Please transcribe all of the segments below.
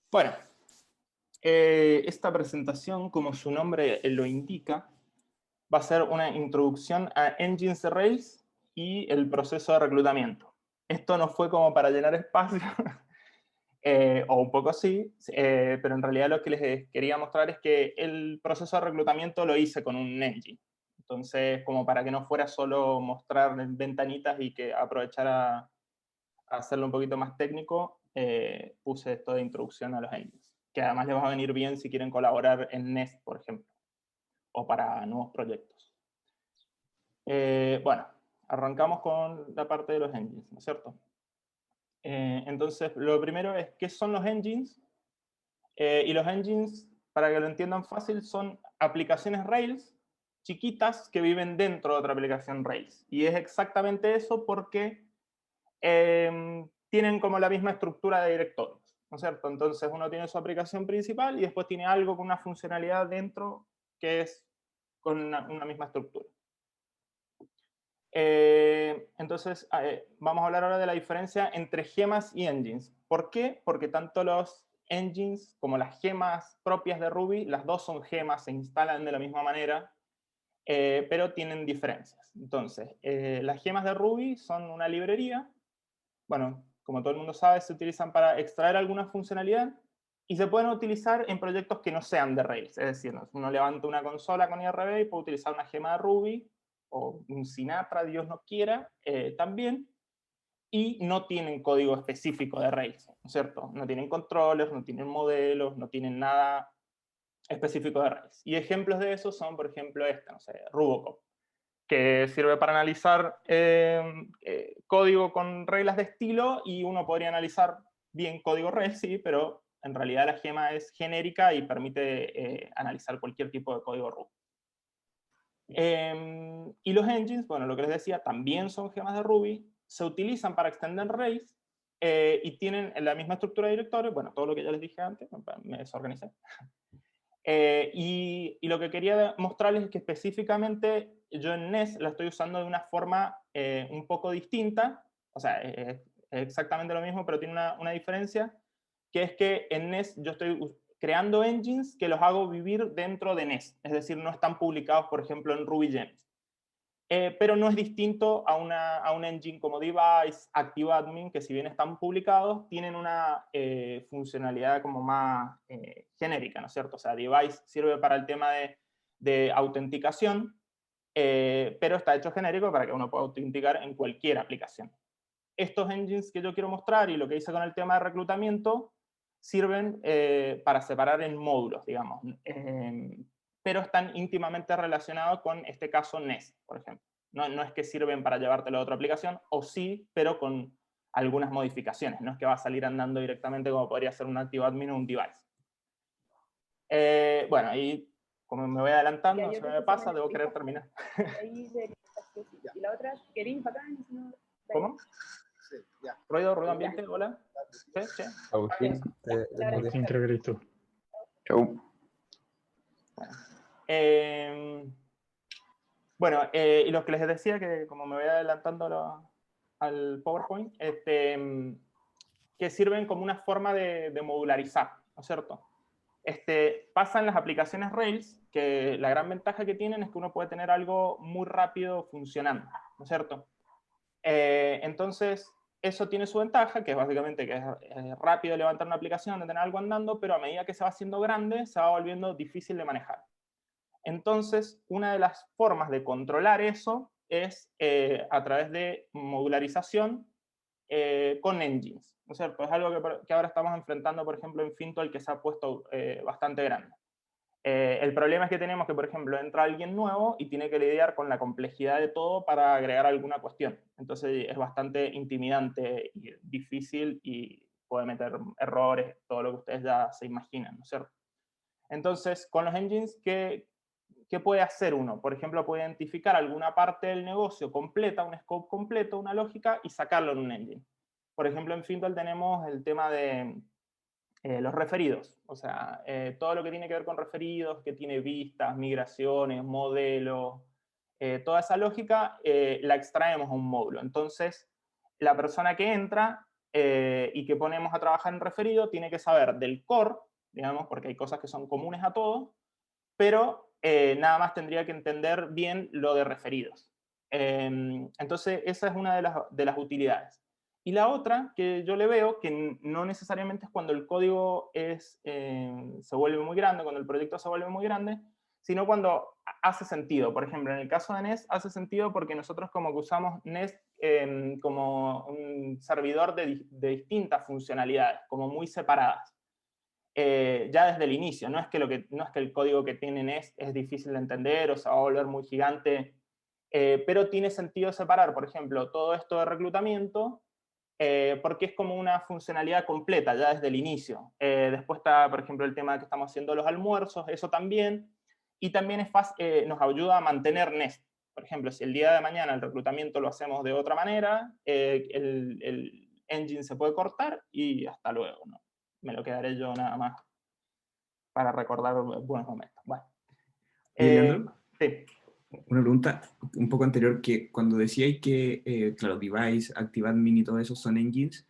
Bueno, esta presentación, como su nombre lo indica, va a ser una introducción a Engines de Rails y el proceso de reclutamiento. Esto no fue como para llenar espacio, o un poco sí, pero en realidad lo que les quería mostrar es que el proceso de reclutamiento lo hice con un engine. Entonces, como para que no fuera solo mostrar ventanitas y que aprovechara a hacerlo un poquito más técnico, puse esto de introducción a los engines, que además les va a venir bien si quieren colaborar en Nest, por ejemplo, o para nuevos proyectos. Bueno, arrancamos con la parte de los engines, ¿no es cierto? Entonces, lo primero es, ¿qué son los engines? Y los engines, para que lo entiendan fácil, son aplicaciones Rails chiquitas que viven dentro de otra aplicación Rails. Y es exactamente eso porque tienen como la misma estructura de directorios, ¿no es cierto? Entonces uno tiene su aplicación principal y después tiene algo con una funcionalidad dentro que es con una misma estructura. Entonces, vamos a hablar ahora de la diferencia entre gemas y engines. ¿Por qué? Porque tanto los engines como las gemas propias de Ruby, las dos son gemas, se instalan de la misma manera, pero tienen diferencias. Entonces, las gemas de Ruby son una librería. Bueno, como todo el mundo sabe, se utilizan para extraer alguna funcionalidad y se pueden utilizar en proyectos que no sean de Rails. Es decir, uno levanta una consola con IRB y puede utilizar una gema de Ruby o un Sinatra, Dios no quiera, también, y no tienen código específico de Rails, ¿no es cierto? No tienen controllers, no tienen modelos, no tienen nada específico de Rails. Y ejemplos de eso son, por ejemplo, no sé, Rubocop, que sirve para analizar código con reglas de estilo, y uno podría analizar bien código Rails, sí, pero en realidad la gema es genérica y permite analizar cualquier tipo de código Ruby. Y los engines, bueno, lo que les decía, también son gemas de Ruby, se utilizan para extender Rails y tienen la misma estructura de directorio, bueno, todo lo que ya les dije antes, me desorganicé. Y lo que quería mostrarles es que específicamente yo en Nest la estoy usando de una forma un poco distinta, o sea, es exactamente lo mismo, pero tiene una diferencia, que es que en Nest yo estoy creando engines que los hago vivir dentro de Nest, es decir, no están publicados, por ejemplo, en RubyGems. Pero no es distinto a un engine como Device, ActiveAdmin, que si bien están publicados, tienen una funcionalidad como más genérica, ¿no es cierto? O sea, Device sirve para el tema de autenticación, pero está hecho genérico para que uno pueda autenticar en cualquier aplicación. Estos engines que yo quiero mostrar y lo que hice con el tema de reclutamiento sirven para separar en módulos, digamos, pero están íntimamente relacionados con este caso Nest, por ejemplo. No es que sirven para llevártelo a otra aplicación, o sí, pero con algunas modificaciones. No es que va a salir andando directamente como podría ser un ActiveAdmin o un Device. Bueno, y como me voy adelantando, no se me pasa, debo querer terminar. Y la otra, ¿queréis bacán? ¿Cómo? Sí, ya. Ruido ambiente, hola. ¿Sí? ¿Sí? Agustín, Agustín, creo que eres tú. Chau. Bueno, y lo que les decía, que como me voy adelantando al PowerPoint, que sirven como una forma de modularizar, ¿no es cierto? Pasa en las aplicaciones Rails, que la gran ventaja que tienen es que uno puede tener algo muy rápido funcionando, ¿no es cierto? Entonces, eso tiene su ventaja, que es básicamente que es rápido levantar una aplicación, de tener algo andando, pero a medida que se va haciendo grande, se va volviendo difícil de manejar. Entonces, una de las formas de controlar eso es a través de modularización con engines, ¿no es cierto? Es algo que ahora estamos enfrentando, por ejemplo, en Fintual, que se ha puesto bastante grande. El problema es que tenemos que, por ejemplo, entra alguien nuevo y tiene que lidiar con la complejidad de todo para agregar alguna cuestión. Entonces es bastante intimidante y difícil y puede meter errores, todo lo que ustedes ya se imaginan, ¿no es cierto? Entonces, con los engines, ¿qué puede hacer uno? Por ejemplo, puede identificar alguna parte del negocio completa, un scope completo, una lógica, y sacarlo en un engine. Por ejemplo, en Fintual tenemos el tema de los referidos. O sea, todo lo que tiene que ver con referidos, que tiene vistas, migraciones, modelos, toda esa lógica la extraemos a un módulo. Entonces, la persona que entra y que ponemos a trabajar en referido tiene que saber del core, digamos, porque hay cosas que son comunes a todos, pero nada más tendría que entender bien lo de referidos. Entonces, esa es una de las utilidades. Y la otra que yo le veo, que no necesariamente es cuando el código se vuelve muy grande, cuando el proyecto se vuelve muy grande, sino cuando hace sentido. Por ejemplo, en el caso de Nest hace sentido porque nosotros como que usamos Nest como un servidor de distintas funcionalidades, como muy separadas. Ya desde el inicio. No es que el código que tienen es difícil de entender o se va a volver muy gigante, pero tiene sentido separar, por ejemplo, todo esto de reclutamiento, porque es como una funcionalidad completa ya desde el inicio. Después está, por ejemplo, el tema de que estamos haciendo los almuerzos, eso también, y también nos ayuda a mantener Nest. Por ejemplo, si el día de mañana el reclutamiento lo hacemos de otra manera, el engine se puede cortar y hasta luego, ¿no? Me lo quedaré yo nada más para recordar buenos momentos. Bueno, Oye, Leandro, sí. una pregunta un poco anterior, que cuando decíais que, claro, Device, ActiveAdmin y todo eso son engines,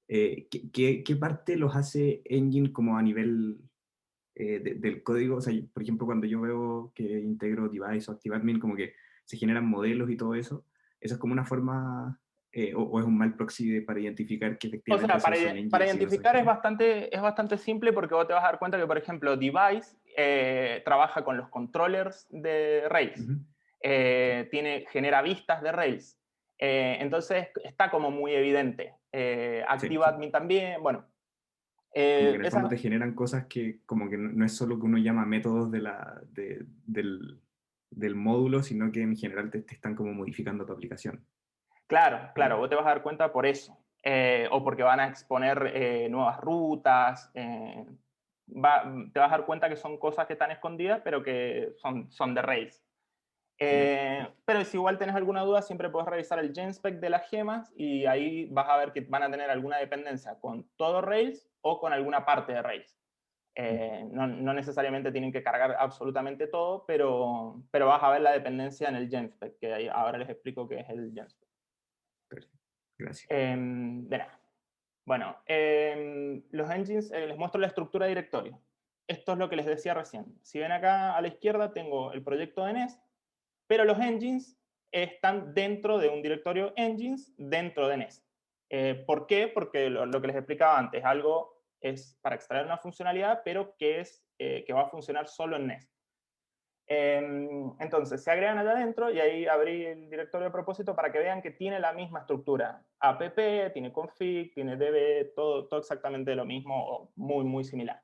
¿qué parte los hace engine como a nivel del código? O sea, por ejemplo, cuando yo veo que integro Device o ActiveAdmin, como que se generan modelos y todo eso, ¿eso es como una forma, o es un mal proxy para identificar que O efectivamente sea, esos son para engines y no son identificar gemas? es bastante simple porque vos te vas a dar cuenta que, por ejemplo, Device trabaja con los controllers de Rails, Ujú. Sí. genera vistas de Rails. Entonces está como muy evidente. Sí, sí. ActiveAdmin también, bueno. Como que en el fondo Esa, te generan cosas que como que no es solo que uno llama métodos del módulo, sino que en general te están como modificando tu aplicación. claro, claro, Como, vos te vas a dar cuenta por eso. O porque van a exponer nuevas rutas. Te vas a dar cuenta que son cosas que están escondidas, pero que son de Rails. ya, Pero si igual tenés alguna duda, siempre puedes revisar el genspec de las gemas y ahí vas a ver que van a tener alguna dependencia con todo Rails o con alguna parte de Rails. No necesariamente tienen que cargar absolutamente todo, pero vas a ver la dependencia en el genspec, que ahí ahora les explico qué es el genspec. perfecto. Gracias. De nada. Bueno, los engines, les muestro la estructura de directorio. Esto es lo que les decía recién. Si ven acá a la izquierda, tengo el proyecto de Nest, pero los engines están dentro de un directorio engines dentro de Nest. ¿Por qué? Porque lo que les explicaba antes, algo es para extraer una funcionalidad, pero que va a funcionar solo en Nest. Entonces, se agregan allá adentro y ahí abrí el directorio de propósito para que vean que tiene la misma estructura. App, tiene config, tiene db, todo exactamente lo mismo o muy, muy similar.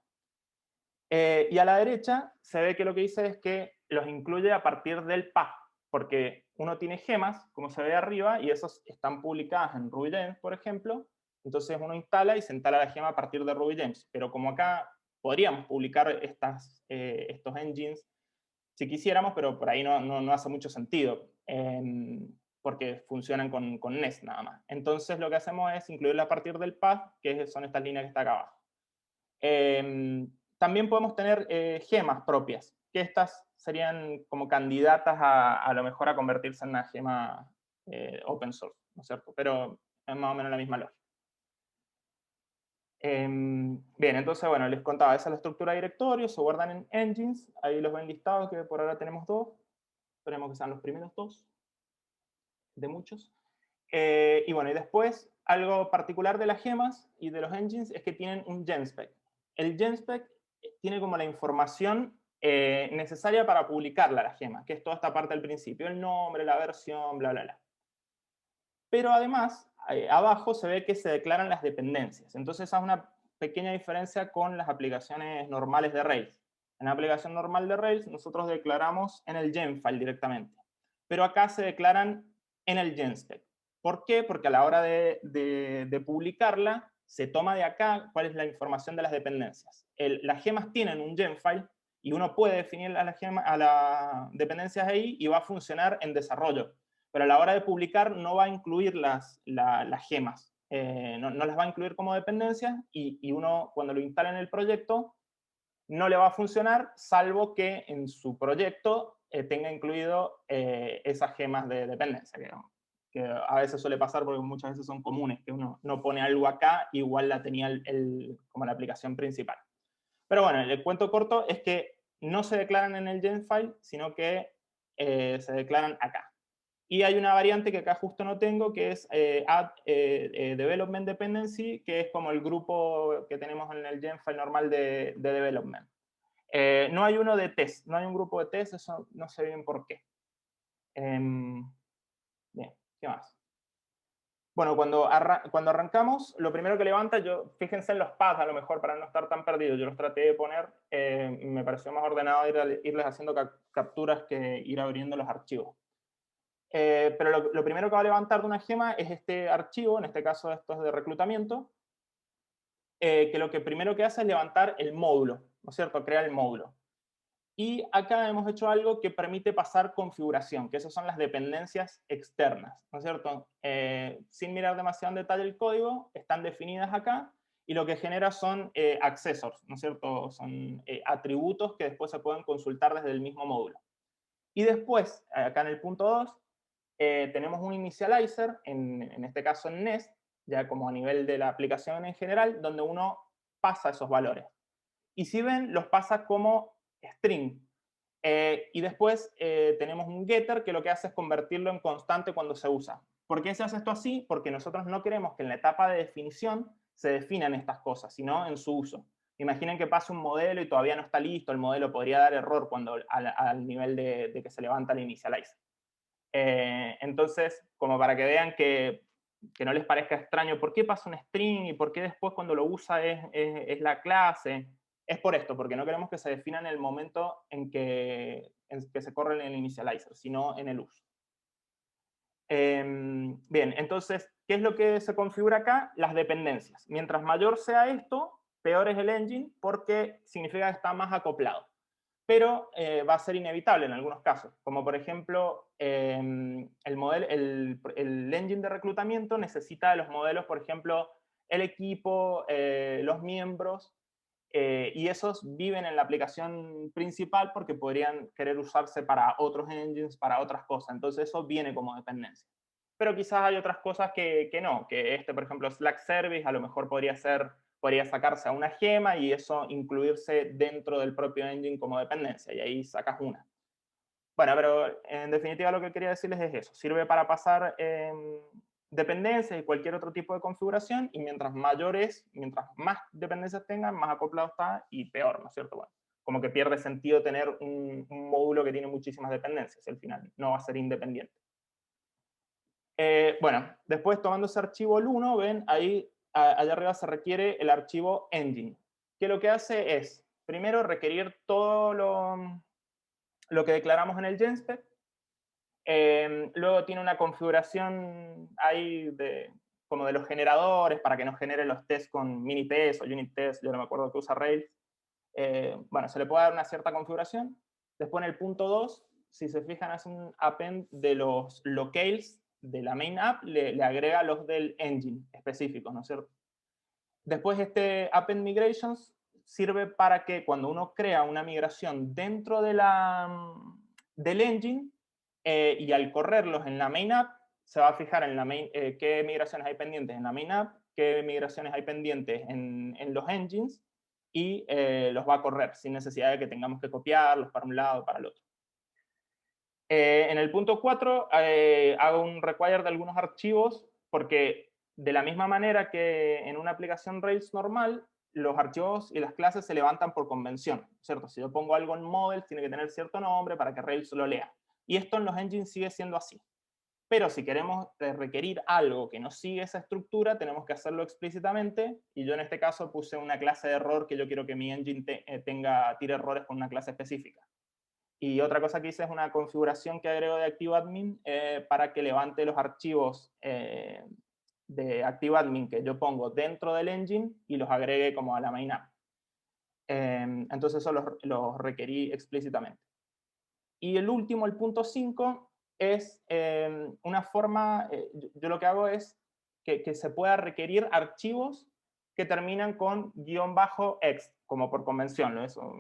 Y a la derecha se ve que lo que dice es que los incluye a partir del path, porque uno tiene gemas, como se ve arriba, y esas están publicadas en RubyGems, por ejemplo. Entonces uno instala y se instala la gema a partir de RubyGems. Pero como acá podríamos publicar estos engines si quisiéramos, pero por ahí no hace mucho sentido, porque funcionan con Nest nada más. Entonces lo que hacemos es incluirla a partir del path, que son estas líneas que está acá abajo. También podemos tener gemas propias, que estas serían como candidatas a lo mejor a convertirse en una gema open source, ¿no es cierto? Pero es más o menos la misma lógica. Bien, entonces, bueno, les contaba, esa es la estructura de directorio, se guardan en engines, ahí los ven listados, que por ahora tenemos dos, esperemos que sean los primeros dos, de muchos. Y bueno, y después, algo particular de las gemas y de los engines es que tienen un genspec. El genspec tiene como la información necesaria para publicarla a la gema, que es toda esta parte al principio, el nombre, la versión, bla, bla, bla. Pero además, abajo se ve que se declaran las dependencias. Entonces, esa es una pequeña diferencia con las aplicaciones normales de Rails. En la aplicación normal de Rails, nosotros declaramos en el genfile directamente. Pero acá se declaran en el genspec. ¿Por qué? Porque a la hora de publicarla, se toma de acá cuál es la información de las dependencias. Las gemas tienen un genfile y uno puede definir a las dependencias ahí y va a funcionar en desarrollo, pero a la hora de publicar no va a incluir las gemas, no las va a incluir como dependencias y uno cuando lo instala en el proyecto no le va a funcionar salvo que en su proyecto tenga incluido esas gemas de dependencia, digamos. que a veces suele pasar porque muchas veces son comunes, que uno no pone algo acá, igual la tenía como la aplicación principal. Pero bueno, el cuento corto es que no se declaran en el Genfile, sino que se declaran acá. Y hay una variante que acá justo no tengo, que es add development dependency, que es como el grupo que tenemos en el Genfile normal de development. No hay uno de test, no hay un grupo de test, eso no sé bien por qué. Bien, ¿qué más? Bueno, cuando arrancamos, lo primero que levanta, fíjense en los paths a lo mejor para no estar tan perdido, yo los traté de poner, me pareció más ordenado irles haciendo capturas que ir abriendo los archivos. Pero lo primero que va a levantar de una gema es este archivo, en este caso esto es de reclutamiento, que lo que primero que hace es levantar el módulo, ¿no es cierto? Crea el módulo. Y acá hemos hecho algo que permite pasar configuración, que esas son las dependencias externas, ¿no es cierto? Sin mirar demasiado en detalle el código, están definidas acá, y lo que genera son accessors, ¿no es cierto? Son atributos que después se pueden consultar desde el mismo módulo. Y después, acá en el punto 2, tenemos un initializer, en este caso en Nest, ya como a nivel de la aplicación en general, donde uno pasa esos valores. Y si ven, los pasa como string. Y después tenemos un getter que lo que hace es convertirlo en constante cuando se usa. ¿Por qué se hace esto así? Porque nosotros no queremos que en la etapa de definición se definan estas cosas, sino en su uso. Imaginen que pasa un modelo y todavía no está listo, el modelo podría dar error al nivel de que se levanta el initializer. Entonces, como para que vean que no les parezca extraño, ¿por qué pasa un string y por qué después cuando lo usa es la clase? Es por esto, porque no queremos que se defina en el momento en que se corre en el initializer, sino en el uso. Bien, entonces, ¿qué es lo que se configura acá? Las dependencias. Mientras mayor sea esto, peor es el engine porque significa que está más acoplado. Pero va a ser inevitable en algunos casos, como por ejemplo el engine de reclutamiento necesita de los modelos, por ejemplo, el equipo, los miembros, y esos viven en la aplicación principal porque podrían querer usarse para otros engines, para otras cosas, entonces eso viene como dependencia. Pero quizás hay otras cosas que no, que por ejemplo, Slack Service a lo mejor podría sacarse a una gema y eso incluirse dentro del propio engine como dependencia, y ahí sacas una. Bueno, pero en definitiva lo que quería decirles es eso. Sirve para pasar dependencias y cualquier otro tipo de configuración, y mientras más dependencias tengan, más acoplado está y peor, ¿no es cierto? Bueno, como que pierde sentido tener un módulo que tiene muchísimas dependencias, al final no va a ser independiente. Bueno, después tomando ese archivo el 1, ven, ahí allá arriba se requiere el archivo engine, que lo que hace es, primero, requerir todo lo que declaramos en el genspec. Luego tiene una configuración ahí como de los generadores para que nos genere los tests con mini test o unit test, yo no me acuerdo que usa Rails. Bueno, se le puede dar una cierta configuración. Después en el punto 2, si se fijan, hace un append de los locales de la main app, le agrega los del engine específicos, ¿no es cierto? Después este append migrations sirve para que cuando uno crea una migración dentro de del engine y al correrlos en la main app, se va a fijar en qué migraciones hay pendientes en la main app, qué migraciones hay pendientes en los engines, y los va a correr sin necesidad de que tengamos que copiarlos para un lado o para el otro. En el punto 4 hago un require de algunos archivos porque de la misma manera que en una aplicación Rails normal, los archivos y las clases se levantan por convención, ¿cierto? Si yo pongo algo en model, tiene que tener cierto nombre para que Rails lo lea. Y esto en los engines sigue siendo así. Pero si queremos requerir algo que no sigue esa estructura, tenemos que hacerlo explícitamente. Y yo en este caso puse una clase de error que yo quiero que mi engine tire errores con una clase específica. Y otra cosa que hice es una configuración que agrego de ActiveAdmin para que levante los archivos de ActiveAdmin que yo pongo dentro del engine y los agregue como a la main app. Entonces eso los requerí explícitamente. Y el último, el punto 5, es una forma, yo lo que hago es que se pueda requerir archivos que terminan con --x, como por convención, ¿no? Eso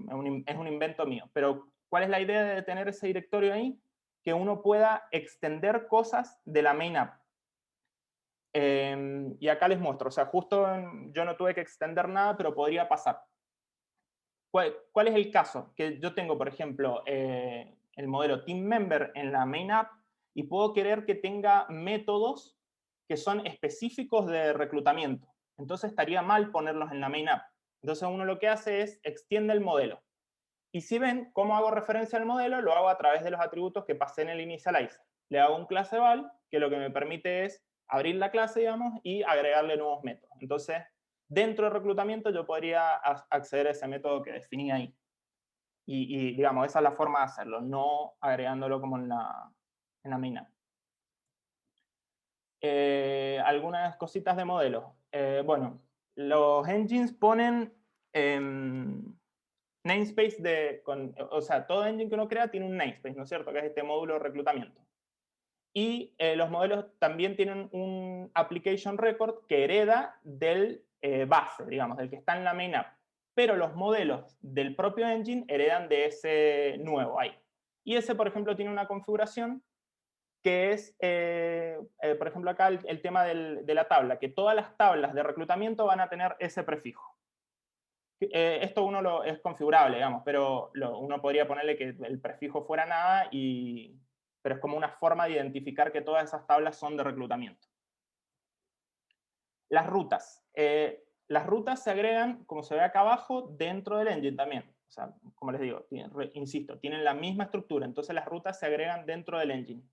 es un invento mío. Pero, ¿cuál es la idea de tener ese directorio ahí? Que uno pueda extender cosas de la main app. Y acá les muestro, o sea, justo yo no tuve que extender nada, pero podría pasar. ¿Cuál es el caso? Que yo tengo, por ejemplo, el modelo Team Member en la main app y puedo querer que tenga métodos que son específicos de reclutamiento. Entonces estaría mal ponerlos en la main app. Entonces uno lo que hace es extiende el modelo. Y si ven cómo hago referencia al modelo, lo hago a través de los atributos que pasé en el initializer. Le hago un clase val, que lo que me permite es abrir la clase, digamos, y agregarle nuevos métodos. Entonces, dentro del reclutamiento yo podría acceder a ese método que definí ahí. Y digamos, esa es la forma de hacerlo, no agregándolo como en la main app. Algunas cositas de modelo. Bueno, los engines ponen namespace o sea, todo engine que uno crea tiene un namespace, ¿no es cierto? Que es este módulo de reclutamiento. Y los modelos también tienen un application record que hereda del base, digamos, del que está en la main app. Pero los modelos del propio engine heredan de ese nuevo ahí. Y ese, por ejemplo, tiene una configuración que es, por ejemplo, acá el tema de la tabla, que todas las tablas de reclutamiento van a tener ese prefijo. Esto uno es configurable, digamos, pero uno podría ponerle que el prefijo fuera nada, pero es como una forma de identificar que todas esas tablas son de reclutamiento. Las rutas. Las rutas se agregan, como se ve acá abajo, dentro del engine también. O sea, como les digo, insisto, tienen la misma estructura, entonces las rutas se agregan dentro del engine.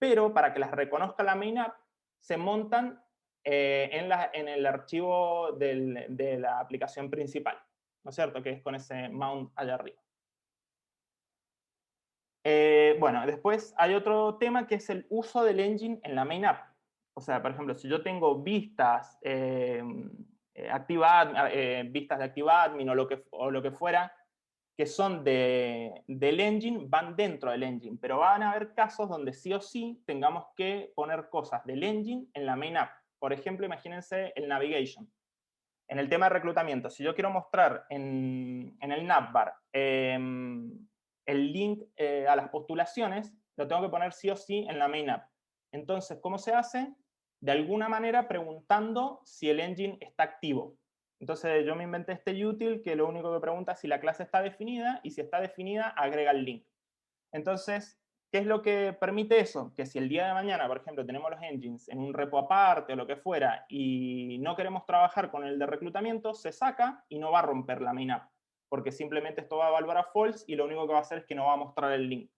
Pero para que las reconozca la main app, se montan en el archivo de la aplicación principal, ¿no es cierto? Que es con ese mount allá arriba. Bueno, después hay otro tema que es el uso del engine en la main app. O sea, por ejemplo, si yo tengo vistas, vistas de ActiveAdmin o lo que fuera, que son del engine, van dentro del engine. Pero van a haber casos donde sí o sí tengamos que poner cosas del engine en la main app. Por ejemplo, imagínense el navigation. En el tema de reclutamiento, si yo quiero mostrar en el navbar el link a las postulaciones, lo tengo que poner sí o sí en la main app. Entonces, ¿cómo se hace? De alguna manera preguntando si el engine está activo. Entonces yo me inventé este util que lo único que pregunta es si la clase está definida, y si está definida, agrega el link. Entonces, ¿qué es lo que permite eso? Que si el día de mañana, por ejemplo, tenemos los engines en un repo aparte o lo que fuera y no queremos trabajar con el de reclutamiento, se saca y no va a romper la main app, porque simplemente esto va a evaluar a false y lo único que va a hacer es que no va a mostrar el link.